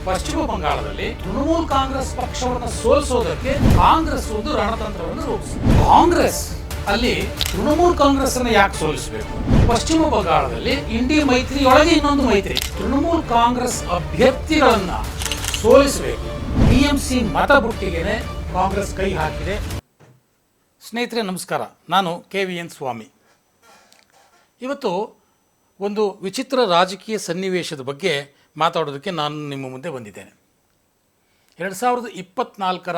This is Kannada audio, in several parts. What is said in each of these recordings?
ಪಶ್ಚಿಮ ಬಂಗಾಳದಲ್ಲಿ ತೃಣಮೂಲ್ ಕಾಂಗ್ರೆಸ್ ಪಕ್ಷವನ್ನು ಸೋಲಿಸೋದಕ್ಕೆ ಕಾಂಗ್ರೆಸ್ ಒಂದು ರಣತಂತ್ರವನ್ನು ರೂಪಿಸಿದೆ. ಕಾಂಗ್ರೆಸ್ ಅಲ್ಲಿ ತೃಣಮೂಲ್ ಕಾಂಗ್ರೆಸ್ ಅನ್ನು ಯಾಕೆ ಸೋಲಿಸಬೇಕು? ಪಶ್ಚಿಮ ಬಂಗಾಳದಲ್ಲಿ ಇಂಡಿ ಮೈತ್ರಿಯೊಳಗೆ ಇನ್ನೊಂದು ಮೈತ್ರಿ, ತೃಣಮೂಲ್ ಕಾಂಗ್ರೆಸ್ ಅಭ್ಯರ್ಥಿಗಳನ್ನ ಸೋಲಿಸಬೇಕು. ಟಿಎಂಸಿ ಮತ ಬುಟ್ಟಿಗೆನೆ ಕಾಂಗ್ರೆಸ್ ಕೈ ಹಾಕಿದೆ. ಸ್ನೇಹಿತರೆ ನಮಸ್ಕಾರ, ನಾನು KVN ಸ್ವಾಮಿ. ಇವತ್ತು ಒಂದು ವಿಚಿತ್ರ ರಾಜಕೀಯ ಸನ್ನಿವೇಶದ ಬಗ್ಗೆ ಮಾತಾಡೋದಕ್ಕೆ ನಾನು ನಿಮ್ಮ ಮುಂದೆ ಬಂದಿದ್ದೇನೆ. 2024ರ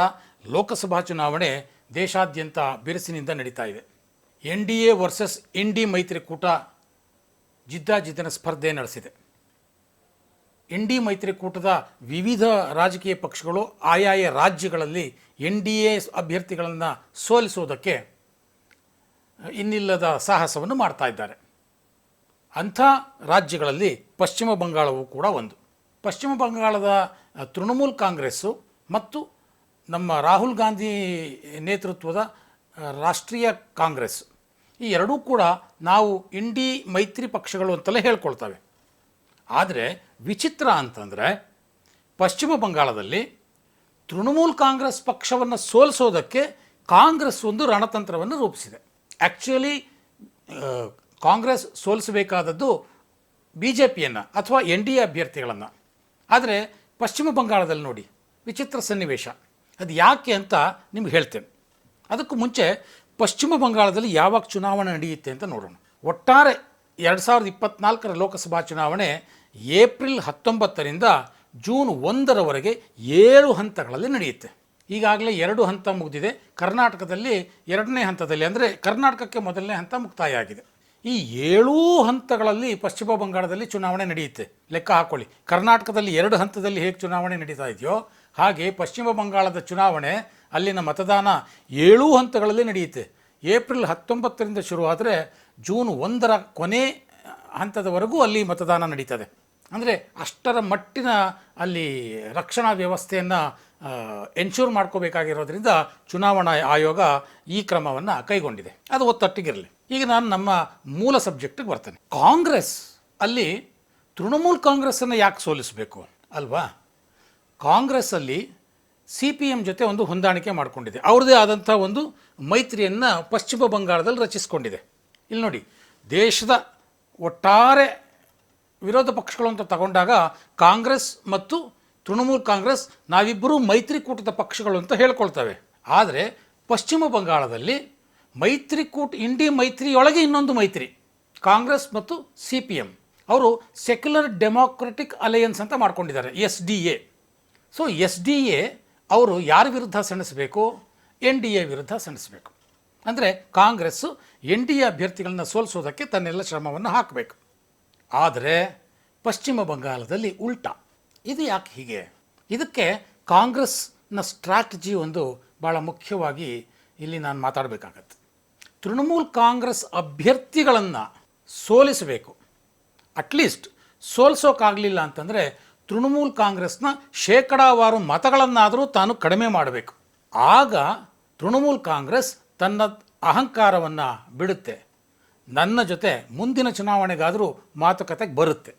ಲೋಕಸಭಾ ಚುನಾವಣೆ ದೇಶಾದ್ಯಂತ ಬಿರುಸಿನಿಂದ ನಡೀತಾ ಇದೆ. NDA ವರ್ಸಸ್ ಇಂಡಿ ಮೈತ್ರಿಕೂಟ ಜಿದ್ದಾಜಿದ್ದಿನ ಸ್ಪರ್ಧೆ ನಡೆಸಿದೆ. ಇಂಡಿ ಮೈತ್ರಿಕೂಟದ ವಿವಿಧ ರಾಜಕೀಯ ಪಕ್ಷಗಳು ಆಯಾಯ ರಾಜ್ಯಗಳಲ್ಲಿ NDA ಅಭ್ಯರ್ಥಿಗಳನ್ನು ಸೋಲಿಸೋದಕ್ಕೆ ಇನ್ನಿಲ್ಲದ ಸಾಹಸವನ್ನು ಮಾಡ್ತಾ ಇದ್ದಾರೆ. ಅಂಥ ರಾಜ್ಯಗಳಲ್ಲಿ ಪಶ್ಚಿಮ ಬಂಗಾಳವೂ ಕೂಡ ಒಂದು. ಪಶ್ಚಿಮ ಬಂಗಾಳದ ತೃಣಮೂಲ್ ಕಾಂಗ್ರೆಸ್ಸು ಮತ್ತು ನಮ್ಮ ರಾಹುಲ್ ಗಾಂಧಿ ನೇತೃತ್ವದ ರಾಷ್ಟ್ರೀಯ ಕಾಂಗ್ರೆಸ್, ಈ ಎರಡೂ ಕೂಡ ನಾವು ಇಂಡಿ ಮೈತ್ರಿ ಪಕ್ಷಗಳು ಅಂತಲೇ ಹೇಳ್ಕೊಳ್ತವೆ. ಆದರೆ ವಿಚಿತ್ರ ಅಂತಂದರೆ ಪಶ್ಚಿಮ ಬಂಗಾಳದಲ್ಲಿ ತೃಣಮೂಲ್ ಕಾಂಗ್ರೆಸ್ ಪಕ್ಷವನ್ನು ಸೋಲಿಸೋದಕ್ಕೆ ಕಾಂಗ್ರೆಸ್ ಒಂದು ರಣತಂತ್ರವನ್ನು ರೂಪಿಸಿದೆ. ಆ್ಯಕ್ಚುಲಿ ಕಾಂಗ್ರೆಸ್ ಸೋಲಿಸಬೇಕಾದದ್ದು BJPಯನ್ನು ಅಥವಾ NDA ಅಭ್ಯರ್ಥಿಗಳನ್ನು. ಆದರೆ ಪಶ್ಚಿಮ ಬಂಗಾಳದಲ್ಲಿ ನೋಡಿ ವಿಚಿತ್ರ ಸನ್ನಿವೇಶ. ಅದು ಯಾಕೆ ಅಂತ ನಿಮ್ಗೆ ಹೇಳ್ತೇನೆ. ಅದಕ್ಕೂ ಮುಂಚೆ ಪಶ್ಚಿಮ ಬಂಗಾಳದಲ್ಲಿ ಯಾವಾಗ ಚುನಾವಣೆ ನಡೆಯುತ್ತೆ ಅಂತ ನೋಡೋಣ. ಒಟ್ಟಾರೆ 2024ರ ಲೋಕಸಭಾ ಚುನಾವಣೆ ಏಪ್ರಿಲ್ 19ರಿಂದ ಜೂನ್ 1ರವರೆಗೆ 7 ಹಂತಗಳಲ್ಲಿ ನಡೆಯುತ್ತೆ. ಈಗಾಗಲೇ 2 ಹಂತ ಮುಗಿದಿದೆ. ಕರ್ನಾಟಕದಲ್ಲಿ 2ನೇ ಹಂತದಲ್ಲಿ, ಅಂದರೆ ಕರ್ನಾಟಕಕ್ಕೆ ಮೊದಲನೇ ಹಂತ ಮುಕ್ತಾಯ ಆಗಿದೆ. ಈ 7 ಹಂತಗಳಲ್ಲಿ ಪಶ್ಚಿಮ ಬಂಗಾಳದಲ್ಲಿ ಚುನಾವಣೆ ನಡೆಯುತ್ತೆ. ಲೆಕ್ಕ ಹಾಕ್ಕೊಳ್ಳಿ, ಕರ್ನಾಟಕದಲ್ಲಿ 2 ಹಂತದಲ್ಲಿ ಹೇಗೆ ಚುನಾವಣೆ ನಡೀತಾ ಇದೆಯೋ ಹಾಗೆ ಪಶ್ಚಿಮ ಬಂಗಾಳದ ಚುನಾವಣೆ, ಅಲ್ಲಿನ ಮತದಾನ 7 ಹಂತಗಳಲ್ಲಿ ನಡೆಯುತ್ತೆ. ಏಪ್ರಿಲ್ 19ರಿಂದ ಶುರುವಾದರೆ ಜೂನ್ 1ರ ಕೊನೆ ಹಂತದವರೆಗೂ ಅಲ್ಲಿ ಮತದಾನ ನಡೀತದೆ. ಅಂದರೆ ಅಷ್ಟರ ಮಟ್ಟಿನ ಅಲ್ಲಿ ರಕ್ಷಣಾ ವ್ಯವಸ್ಥೆಯನ್ನು ಎನ್ಶೂರ್ ಮಾಡ್ಕೋಬೇಕಾಗಿರೋದ್ರಿಂದ ಚುನಾವಣಾ ಆಯೋಗ ಈ ಕ್ರಮವನ್ನು ಕೈಗೊಂಡಿದೆ. ಅದು ಒತ್ತಟ್ಟಿಗಿರಲಿ. ಈಗ ನಾನು ನಮ್ಮ ಮೂಲ ಸಬ್ಜೆಕ್ಟಿಗೆ ಬರ್ತೇನೆ. ಕಾಂಗ್ರೆಸ್ ಅಲ್ಲಿ ತೃಣಮೂಲ್ ಕಾಂಗ್ರೆಸ್ಸನ್ನು ಯಾಕೆ ಸೋಲಿಸಬೇಕು ಅಲ್ವಾ? ಕಾಂಗ್ರೆಸ್ಸಲ್ಲಿ CPM ಜೊತೆ ಒಂದು ಹೊಂದಾಣಿಕೆ ಮಾಡಿಕೊಂಡಿದೆ. ಅವ್ರದ್ದೇ ಆದಂಥ ಒಂದು ಮೈತ್ರಿಯನ್ನು ಪಶ್ಚಿಮ ಬಂಗಾಳದಲ್ಲಿ ರಚಿಸಿಕೊಂಡಿದೆ. ಇಲ್ಲಿ ನೋಡಿ, ದೇಶದ ಒಟ್ಟಾರೆ ವಿರೋಧ ಪಕ್ಷಗಳು ಅಂತ ತಗೊಂಡಾಗ ಕಾಂಗ್ರೆಸ್ ಮತ್ತು ತೃಣಮೂಲ್ ಕಾಂಗ್ರೆಸ್ ನಾವಿಬ್ಬರೂ ಮೈತ್ರಿಕೂಟದ ಪಕ್ಷಗಳು ಅಂತ ಹೇಳ್ಕೊಳ್ತವೆ. ಆದರೆ ಪಶ್ಚಿಮ ಬಂಗಾಳದಲ್ಲಿ ಮೈತ್ರಿಕೂಟ, ಇಂಡಿ ಮೈತ್ರಿಯೊಳಗೆ ಇನ್ನೊಂದು ಮೈತ್ರಿ, ಕಾಂಗ್ರೆಸ್ ಮತ್ತು CPM ಅವರು ಸೆಕ್ಯುಲರ್ ಡೆಮೋಕ್ರೆಟಿಕ್ ಅಲಯನ್ಸ್ ಅಂತ ಮಾಡ್ಕೊಂಡಿದ್ದಾರೆ, SDA. ಸೊ SDA ಅವರು ಯಾರ ವಿರುದ್ಧ ಸೆಣಸಬೇಕು? NDA ವಿರುದ್ಧ ಸೆಣಸಬೇಕು. ಅಂದರೆ ಕಾಂಗ್ರೆಸ್ಸು NDA ಅಭ್ಯರ್ಥಿಗಳನ್ನ ಸೋಲಿಸೋದಕ್ಕೆ ತನ್ನೆಲ್ಲ ಶ್ರಮವನ್ನು ಹಾಕಬೇಕು. ಆದರೆ ಪಶ್ಚಿಮ ಬಂಗಾಳದಲ್ಲಿ ಉಲ್ಟಾ. ಇದು ಯಾಕೆ ಹೀಗೆ? ಇದಕ್ಕೆ ಕಾಂಗ್ರೆಸ್ನ ಸ್ಟ್ರಾಟಜಿ ಒಂದು ಭಾಳ ಮುಖ್ಯವಾಗಿ ಇಲ್ಲಿ ನಾನು ಮಾತಾಡಬೇಕಾಗತ್ತೆ. ತೃಣಮೂಲ್ ಕಾಂಗ್ರೆಸ್ ಅಭ್ಯರ್ಥಿಗಳನ್ನು ಸೋಲಿಸಬೇಕು. ಅಟ್ಲೀಸ್ಟ್ ಸೋಲಿಸೋಕ್ಕಾಗಲಿಲ್ಲ ಅಂತಂದರೆ ತೃಣಮೂಲ್ ಕಾಂಗ್ರೆಸ್ನ ಶೇಕಡಾವಾರು ಮತಗಳನ್ನಾದರೂ ತಾನು ಕಡಿಮೆ ಮಾಡಬೇಕು. ಆಗ ತೃಣಮೂಲ್ ಕಾಂಗ್ರೆಸ್ ತನ್ನ ಅಹಂಕಾರವನ್ನು ಬಿಡುತ್ತೆ, ನನ್ನ ಜೊತೆ ಮುಂದಿನ ಚುನಾವಣೆಗಾದರೂ ಮಾತುಕತೆಗೆ ಬರುತ್ತೆ.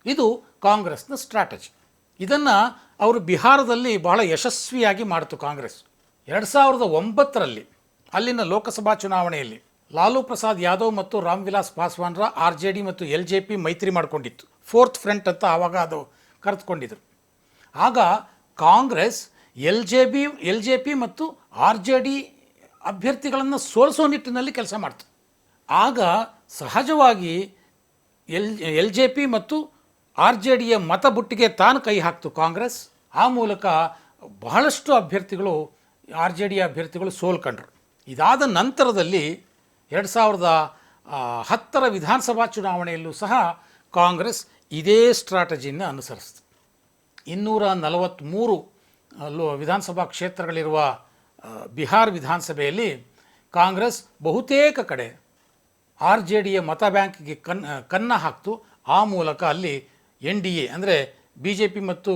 ಇದು ಕಾಂಗ್ರೆಸ್ನ ಸ್ಟ್ರಾಟಜಿ. ಇದನ್ನು ಅವರು ಬಿಹಾರದಲ್ಲಿ ಬಹಳ ಯಶಸ್ವಿಯಾಗಿ ಮಾಡಿತು ಕಾಂಗ್ರೆಸ್. 2009ರಲ್ಲಿ ಅಲ್ಲಿನ ಲೋಕಸಭಾ ಚುನಾವಣೆಯಲ್ಲಿ ಲಾಲೂ ಪ್ರಸಾದ್ ಯಾದವ್ ಮತ್ತು ರಾಮ್ ವಿಲಾಸ್ ಪಾಸ್ವಾನ್ರ RJD ಮತ್ತು LJP ಮೈತ್ರಿ ಮಾಡಿಕೊಂಡಿತ್ತು. 4th ಫ್ರಂಟ್ ಅಂತ ಆವಾಗ ಅದು ಕರೆದುಕೊಂಡಿದ್ರು. ಆಗ ಕಾಂಗ್ರೆಸ್ LJP ಮತ್ತು RJD ಅಭ್ಯರ್ಥಿಗಳನ್ನು ಸೋಲಿಸೋ ನಿಟ್ಟಿನಲ್ಲಿ ಕೆಲಸ ಮಾಡ್ತು. ಆಗ ಸಹಜವಾಗಿ LJP ಮತ್ತು RJDಯ ಮತ ಬುಟ್ಟಿಗೆ ತಾನು ಕೈ ಹಾಕ್ತು ಕಾಂಗ್ರೆಸ್. ಆ ಮೂಲಕ ಬಹಳಷ್ಟು ಅಭ್ಯರ್ಥಿಗಳು, RJD ಅಭ್ಯರ್ಥಿಗಳು ಸೋಲ್ಕೊಂಡ್ರು. ಇದಾದ ನಂತರದಲ್ಲಿ 2010ರ ವಿಧಾನಸಭಾ ಚುನಾವಣೆಯಲ್ಲೂ ಸಹ ಕಾಂಗ್ರೆಸ್ ಇದೇ ಸ್ಟ್ರಾಟಜಿಯನ್ನು ಅನುಸರಿಸಿತು. 243 ವಿಧಾನಸಭಾ ಕ್ಷೇತ್ರಗಳಿರುವ ಬಿಹಾರ ವಿಧಾನಸಭೆಯಲ್ಲಿ ಕಾಂಗ್ರೆಸ್ ಬಹುತೇಕ ಕಡೆ RJDಯ ಮತ ಬ್ಯಾಂಕ್ಗೆ ಕನ್ನ ಹಾಕ್ತು. ಆ ಮೂಲಕ ಅಲ್ಲಿ NDA ಅಂದರೆ BJP ಮತ್ತು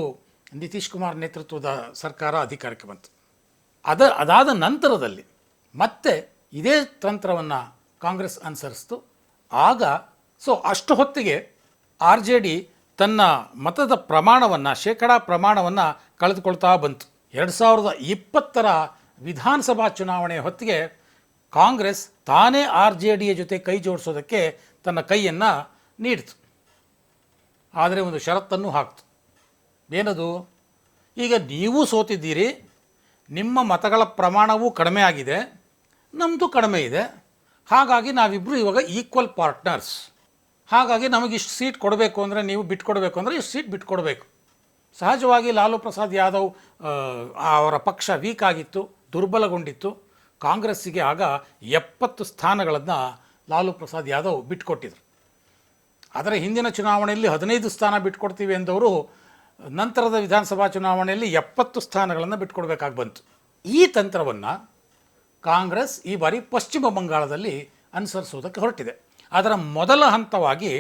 ನಿತೀಶ್ ಕುಮಾರ್ ನೇತೃತ್ವದ ಸರ್ಕಾರ ಅಧಿಕಾರಕ್ಕೆ ಬಂತು. ಅದಾದ ನಂತರದಲ್ಲಿ ಮತ್ತೆ ಇದೇ ತಂತ್ರವನ್ನು ಕಾಂಗ್ರೆಸ್ ಅನುಸರಿಸ್ತು. ಆಗ ಅಷ್ಟು ಹೊತ್ತಿಗೆ RJD ತನ್ನ ಮತದ ಪ್ರಮಾಣವನ್ನು ಶೇಕಡಾ ಪ್ರಮಾಣವನ್ನು ಕಳೆದುಕೊಳ್ತಾ ಬಂತು. 2020 ವಿಧಾನಸಭಾ ಚುನಾವಣೆ ಹೊತ್ತಿಗೆ ಕಾಂಗ್ರೆಸ್ ತಾನೇ RJDಯ ಜೊತೆ ಕೈ ಜೋಡಿಸೋದಕ್ಕೆ ತನ್ನ ಕೈಯನ್ನು ನೀಡಿತು. ಆದರೆ ಒಂದು ಷರತ್ತನ್ನು ಹಾಕ್ತು. ಏನದು? ಈಗ ನೀವು ಸೋತಿದ್ದೀರಿ, ನಿಮ್ಮ ಮತಗಳ ಪ್ರಮಾಣವೂ ಕಡಿಮೆ ಆಗಿದೆ, ನಮ್ಮದು ಕಡಿಮೆ ಇದೆ, ಹಾಗಾಗಿ ನಾವಿಬ್ಬರು ಇವಾಗ ಈಕ್ವಲ್ ಪಾರ್ಟ್ನರ್ಸ್. ಹಾಗಾಗಿ ನಮಗಿಷ್ಟು ಸೀಟ್ ಕೊಡಬೇಕು ಅಂದರೆ, ನೀವು ಬಿಟ್ಕೊಡ್ಬೇಕು ಅಂದರೆ ಇಷ್ಟು ಸೀಟ್ ಬಿಟ್ಕೊಡ್ಬೇಕು. ಸಹಜವಾಗಿ ಲಾಲು ಪ್ರಸಾದ್ ಯಾದವ್ ಅವರ ಪಕ್ಷ ವೀಕ್ ಆಗಿತ್ತು, ದುರ್ಬಲಗೊಂಡಿತ್ತು. ಕಾಂಗ್ರೆಸ್ಸಿಗೆ ಆಗ 70 ಸ್ಥಾನಗಳನ್ನು ಲಾಲು ಪ್ರಸಾದ್ ಯಾದವ್ ಬಿಟ್ಕೊಟ್ಟಿದ್ರು. ಆದರೆ ಹಿಂದಿನ ಚುನಾವಣೆಯಲ್ಲಿ 15 ಸ್ಥಾನ ಬಿಟ್ಕೊಡ್ತೀವಿ ಎಂದವರು ನಂತರದ ವಿಧಾನಸಭಾ ಚುನಾವಣೆಯಲ್ಲಿ 70 ಸ್ಥಾನಗಳನ್ನು ಬಿಟ್ಕೊಡ್ಬೇಕಾಗಿ ಬಂತು. ಈ ತಂತ್ರವನ್ನು ಕಾಂಗ್ರೆಸ್ ಈ ಬಾರಿ ಪಶ್ಚಿಮ ಬಂಗಾಳದಲ್ಲಿ ಅನುಸರಿಸುವುದಕ್ಕೆ ಹೊರಟಿದೆ. ಅದರ ಮೊದಲ ಹಂತವಾಗಿ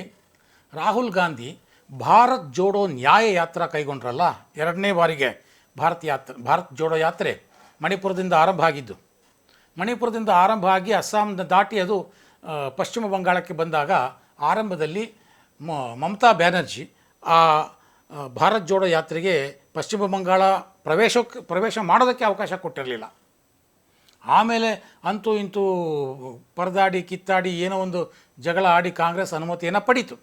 ರಾಹುಲ್ ಗಾಂಧಿ ಭಾರತ್ ಜೋಡೋ ನ್ಯಾಯ ಯಾತ್ರಾ ಕೈಗೊಂಡ್ರಲ್ಲ, 2ನೇ ಬಾರಿಗೆ ಭಾರತ್ ಜೋಡೋ ಯಾತ್ರೆ ಮಣಿಪುರದಿಂದ ಆರಂಭ ಆಗಿದ್ದು. ಮಣಿಪುರದಿಂದ ಆರಂಭ ಆಗಿ ಅಸ್ಸಾಂನ ದಾಟಿ ಅದು ಪಶ್ಚಿಮ ಬಂಗಾಳಕ್ಕೆ ಬಂದಾಗ ಆರಂಭದಲ್ಲಿ ಮಮತಾ ಬ್ಯಾನರ್ಜಿ ಆ ಭಾರತ್ ಜೋಡೋ ಯಾತ್ರೆಗೆ ಪಶ್ಚಿಮ ಬಂಗಾಳ ಪ್ರವೇಶ ಮಾಡೋದಕ್ಕೆ ಅವಕಾಶ ಕೊಟ್ಟಿರಲಿಲ್ಲ. ಆಮೇಲೆ ಅಂತೂ ಇಂತೂ ಪರದಾಡಿ ಕಿತ್ತಾಡಿ ಏನೋ ಒಂದು ಜಗಳ ಆಡಿ ಕಾಂಗ್ರೆಸ್ ಅನುಮತಿಯನ್ನು ಪಡೀತು.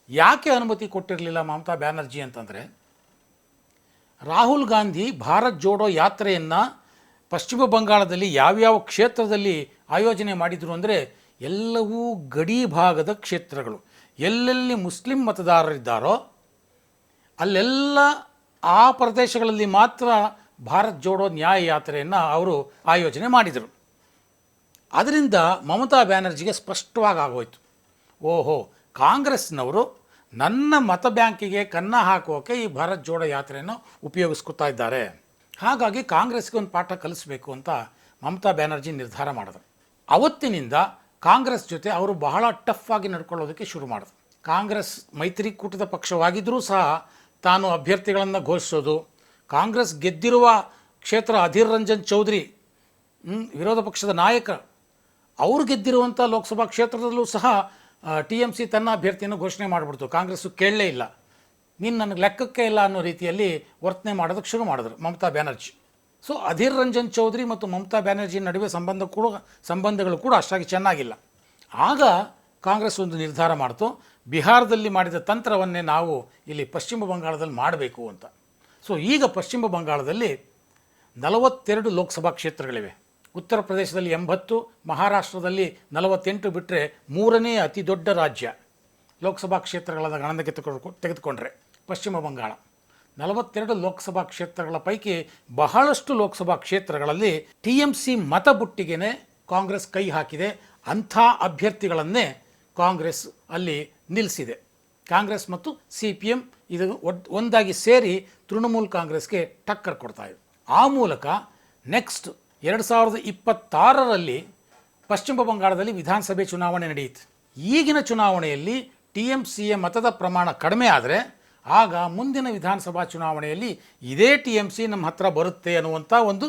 ಯಾಕೆ ಅನುಮತಿ ಕೊಟ್ಟಿರಲಿಲ್ಲ ಮಮತಾ ಬ್ಯಾನರ್ಜಿ ಅಂತಂದರೆ, ರಾಹುಲ್ ಗಾಂಧಿ ಭಾರತ್ ಜೋಡೋ ಯಾತ್ರೆಯನ್ನು ಪಶ್ಚಿಮ ಬಂಗಾಳದಲ್ಲಿ ಯಾವ್ಯಾವ ಕ್ಷೇತ್ರದಲ್ಲಿ ಆಯೋಜನೆ ಮಾಡಿದರು ಅಂದರೆ, ಎಲ್ಲವೂ ಗಡಿ ಭಾಗದ ಕ್ಷೇತ್ರಗಳು. ಎಲ್ಲೆಲ್ಲಿ ಮುಸ್ಲಿಂ ಮತದಾರರಿದ್ದಾರೋ ಅಲ್ಲೆಲ್ಲ ಆ ಪ್ರದೇಶಗಳಲ್ಲಿ ಮಾತ್ರ ಭಾರತ್ ಜೋಡೋ ನ್ಯಾಯ ಯಾತ್ರೆಯನ್ನು ಅವರು ಆಯೋಜನೆ ಮಾಡಿದರು. ಅದರಿಂದ ಮಮತಾ ಬ್ಯಾನರ್ಜಿಗೆ ಸ್ಪಷ್ಟವಾಗಿ ಆಗೋಯ್ತು, ಓಹೋ, ಕಾಂಗ್ರೆಸ್ನವರು ನನ್ನ ಮತ ಬ್ಯಾಂಕಿಗೆ ಕನ್ನ ಹಾಕೋಕೆ ಈ ಭಾರತ್ ಜೋಡೋ ಯಾತ್ರೆಯನ್ನು ಉಪಯೋಗಿಸ್ಕೊತಾ ಇದ್ದಾರೆ, ಹಾಗಾಗಿ ಕಾಂಗ್ರೆಸ್ಗೆ ಒಂದು ಪಾಠ ಕಲಿಸಬೇಕು ಅಂತ ಮಮತಾ ಬ್ಯಾನರ್ಜಿ ನಿರ್ಧಾರ ಮಾಡಿದ್ರು. ಅವತ್ತಿನಿಂದ ಕಾಂಗ್ರೆಸ್ ಜೊತೆ ಅವರು ಬಹಳ ಟಫ್ ಆಗಿ ನಡ್ಕೊಳ್ಳೋದಕ್ಕೆ ಶುರು ಮಾಡಿದ್ರು. ಕಾಂಗ್ರೆಸ್ ಮೈತ್ರಿಕೂಟದ ಪಕ್ಷವಾಗಿದ್ದರೂ ಸಹ ತಾನು ಅಭ್ಯರ್ಥಿಗಳನ್ನು ಘೋಷಿಸೋದು, ಕಾಂಗ್ರೆಸ್ ಗೆದ್ದಿರುವ ಕ್ಷೇತ್ರ ಅಧೀರ್ ರಂಜನ್ ಚೌಧರಿ ವಿರೋಧ ಪಕ್ಷದ ನಾಯಕ, ಅವರು ಗೆದ್ದಿರುವಂಥ ಲೋಕಸಭಾ ಕ್ಷೇತ್ರದಲ್ಲೂ ಸಹ TMC ತನ್ನ ಅಭ್ಯರ್ಥಿಯನ್ನು ಘೋಷಣೆ ಮಾಡಿಬಿಡ್ತು. ಕಾಂಗ್ರೆಸ್ಸು ಕೇಳಲೇ ಇಲ್ಲ, ನೀನು ನನಗೆ ಲೆಕ್ಕಕ್ಕೆ ಇಲ್ಲ ಅನ್ನೋ ರೀತಿಯಲ್ಲಿ ವರ್ತನೆ ಮಾಡೋದಕ್ಕೆ ಶುರು ಮಾಡಿದ್ರು ಮಮತಾ ಬ್ಯಾನರ್ಜಿ. ಸೊ ಅಧೀರ್ ರಂಜನ್ ಚೌಧರಿ ಮತ್ತು ಮಮತಾ ಬ್ಯಾನರ್ಜಿ ನಡುವೆ ಸಂಬಂಧಗಳು ಕೂಡ ಅಷ್ಟಾಗಿ ಚೆನ್ನಾಗಿಲ್ಲ. ಆಗ ಕಾಂಗ್ರೆಸ್ ಒಂದು ನಿರ್ಧಾರ ಮಾಡ್ತು, ಬಿಹಾರದಲ್ಲಿ ಮಾಡಿದ ತಂತ್ರವನ್ನೇ ನಾವು ಇಲ್ಲಿ ಪಶ್ಚಿಮ ಬಂಗಾಳದಲ್ಲಿ ಮಾಡಬೇಕು ಅಂತ. ಸೊ ಈಗ ಪಶ್ಚಿಮ ಬಂಗಾಳದಲ್ಲಿ 42 ಲೋಕಸಭಾ ಕ್ಷೇತ್ರಗಳಿವೆ. ಉತ್ತರ ಪ್ರದೇಶದಲ್ಲಿ 80, ಮಹಾರಾಷ್ಟ್ರದಲ್ಲಿ 48 ಬಿಟ್ಟರೆ 3ನೇ ಅತಿ ದೊಡ್ಡ ರಾಜ್ಯ ಲೋಕಸಭಾ ಕ್ಷೇತ್ರಗಳ ಗಣನೆಗೆ ತೆಗೆದುಕೊಂಡ್ರೆ ಪಶ್ಚಿಮ ಬಂಗಾಳ. 42 ಲೋಕಸಭಾ ಕ್ಷೇತ್ರಗಳ ಪೈಕಿ ಬಹಳಷ್ಟು ಲೋಕಸಭಾ ಕ್ಷೇತ್ರಗಳಲ್ಲಿ TMC ಮತಬುಟ್ಟಿಗೆನೇ ಕಾಂಗ್ರೆಸ್ ಕೈ ಹಾಕಿದೆ. ಅಂಥ ಅಭ್ಯರ್ಥಿಗಳನ್ನೇ ಕಾಂಗ್ರೆಸ್ ಅಲ್ಲಿ ನಿಲ್ಲಿಸಿದೆ. ಕಾಂಗ್ರೆಸ್ ಮತ್ತು CPM ಇದು ಒಂದಾಗಿ ಸೇರಿ ತೃಣಮೂಲ್ ಕಾಂಗ್ರೆಸ್ಗೆ ಟಕ್ಕರ್ ಕೊಡ್ತಾ ಇದೆ. ಆ ಮೂಲಕ ನೆಕ್ಸ್ಟ್ 2026ರಲ್ಲಿ ಪಶ್ಚಿಮ ಬಂಗಾಳದಲ್ಲಿ ವಿಧಾನಸಭೆ ಚುನಾವಣೆ ನಡೆಯಿತು. ಈಗಿನ ಚುನಾವಣೆಯಲ್ಲಿ TMCಯ ಮತದ ಪ್ರಮಾಣ ಕಡಿಮೆ ಆದರೆ ಆಗ ಮುಂದಿನ ವಿಧಾನಸಭಾ ಚುನಾವಣೆಯಲ್ಲಿ ಇದೇ TMC ನಮ್ಮ ಹತ್ರ ಬರುತ್ತೆ ಅನ್ನುವಂಥ ಒಂದು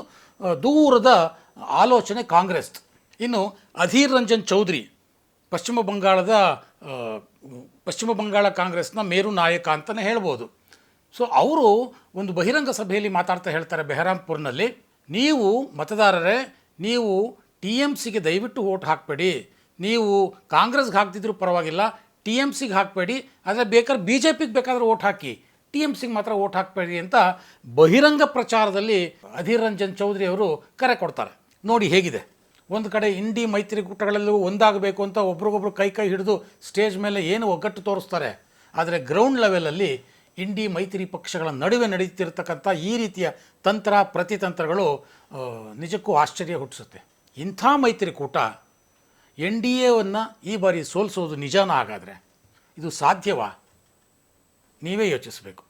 ದೂರದ ಆಲೋಚನೆ ಕಾಂಗ್ರೆಸ್. ಇನ್ನು ಅಧೀರ್ ರಂಜನ್ ಚೌಧರಿ ಪಶ್ಚಿಮ ಬಂಗಾಳ ಕಾಂಗ್ರೆಸ್ನ ಮೇರು ನಾಯಕ ಅಂತಲೇ ಹೇಳ್ಬೋದು. ಸೊ ಅವರು ಒಂದು ಬಹಿರಂಗ ಸಭೆಯಲ್ಲಿ ಮಾತಾಡ್ತಾ ಹೇಳ್ತಾರೆ ಬೆಹರಾಂಪುರ್ನಲ್ಲಿ, ನೀವು ಮತದಾರರೇ, ನೀವು TMCಗೆ ದಯವಿಟ್ಟು ವೋಟ್ ಹಾಕಬೇಡಿ, ನೀವು ಕಾಂಗ್ರೆಸ್ಗೆ ಹಾಕ್ತಿದ್ರು ಪರವಾಗಿಲ್ಲ, TMCಗೆ ಹಾಕಬೇಡಿ, ಆದರೆ ಬೇಕಾದ್ರೆ BJPಗೆ ಬೇಕಾದ್ರೆ ವೋಟ್ ಹಾಕಿ, TMCಗೆ ಮಾತ್ರ ವೋಟ್ ಹಾಕಬೇಡಿ ಅಂತ ಬಹಿರಂಗ ಪ್ರಚಾರದಲ್ಲಿ ಅಧೀರ್ ರಂಜನ್ ಚೌಧರಿ ಅವರು ಕರೆ ಕೊಡ್ತಾರೆ. ನೋಡಿ ಹೇಗಿದೆ, ಒಂದು ಕಡೆ ಇಂಡಿ ಮೈತ್ರಿಕೂಟಗಳೆಲ್ಲೂ ಒಂದಾಗಬೇಕು ಅಂತ ಒಬ್ರಿಗೊಬ್ರು ಕೈ ಹಿಡಿದು ಸ್ಟೇಜ್ ಮೇಲೆ ಏನು ಒಗ್ಗಟ್ಟು ತೋರಿಸ್ತಾರೆ, ಆದರೆ ಗ್ರೌಂಡ್ ಲೆವೆಲಲ್ಲಿ ಇಂಡಿ ಮೈತ್ರಿ ಪಕ್ಷಗಳ ನಡುವೆ ನಡೀತಿರ್ತಕ್ಕಂಥ ಈ ರೀತಿಯ ಪ್ರತಿತಂತ್ರಗಳು ನಿಜಕ್ಕೂ ಆಶ್ಚರ್ಯ ಹುಟ್ಟಿಸುತ್ತೆ. ಇಂಥ ಮೈತ್ರಿಕೂಟ NDAವನ್ನು ಈ ಬಾರಿ ಸೋಲಿಸೋದು ನಿಜಾನ? ಹಾಗಾದರೆ ಇದು ಸಾಧ್ಯವಾ? ನೀವೇ ಯೋಚಿಸಬೇಕು.